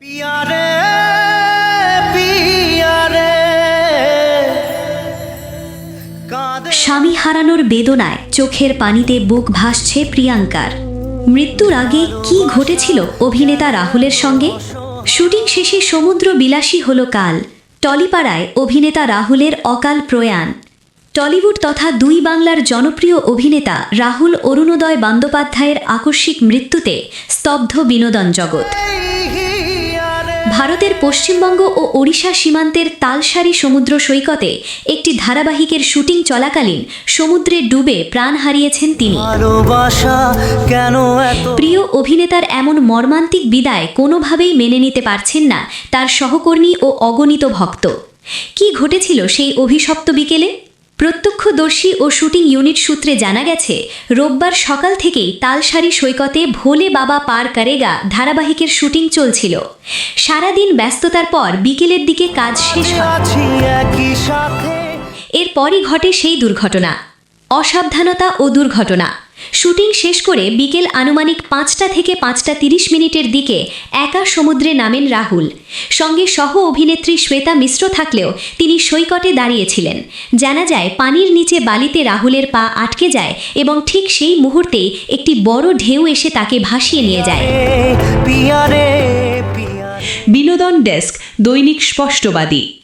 পিয়ারে পিয়ারে স্বামী হারানোর বেদনায় চোখের পানিতে বুক ভাসছে প্রিয়াঙ্কার। মৃত্যুর আগে কি ঘটেছিল অভিনেতা রাহুলের সঙ্গে? শুটিং শেষে সমুদ্র বিলাসী হল কাল। টলিপাড়ায় অভিনেতা রাহুলের অকাল প্রয়াণ। টলিউড তথা দুই বাংলার জনপ্রিয় অভিনেতা রাহুল অরুণোদয় বন্দ্যোপাধ্যায়ের আকস্মিক মৃত্যুতে স্তব্ধ বিনোদন জগৎ। ভারতের পশ্চিমবঙ্গ ও ওড়িশা সীমান্তের তালসারি সমুদ্র সৈকতে একটি ধারাবাহিকের শুটিং চলাকালীন সমুদ্রে ডুবে প্রাণ হারিয়েছেন তিনি। প্রিয় অভিনেতার এমন মর্মান্তিক বিদায় কোনোভাবেই মেনে নিতে পারছেন না তার সহকর্মী ও অগণিত ভক্ত। কি ঘটেছিল সেই অভিশপ্ত বিকেলে? প্রত্যক্ষদর্শী ও শুটিং ইউনিট সূত্রে জানা গেছে, রোববার সকাল থেকেই তালসারি সৈকতে ভোলে বাবা পার করেগা ধারাবাহিকের শুটিং চলছিল। সারাদিন ব্যস্ততার পর বিকেলের দিকে কাজ শেষ হয়। এরপরই ঘটে সেই দুর্ঘটনা। অসাবধানতা ও দুর্ঘটনা। শুটিং শেষ করে বিকেল আনুমানিক 5টা থেকে 5টা 30 মিনিটের দিকে একা সমুদ্রে নামেন রাহুল। সঙ্গে সহ অভিনেত্রী শ্বেতা মিশ্র থাকলেও তিনি সৈকতে দাঁড়িয়েছিলেন। জানা যায়, পানির নিচে বালিতে রাহুলের পা আটকে যায় এবং ঠিক সেই মুহূর্তেই একটি বড় ঢেউ এসে তাকে ভাসিয়ে নিয়ে যায়। বিনোদন ডেস্ক, দৈনিক স্পষ্টবাদী।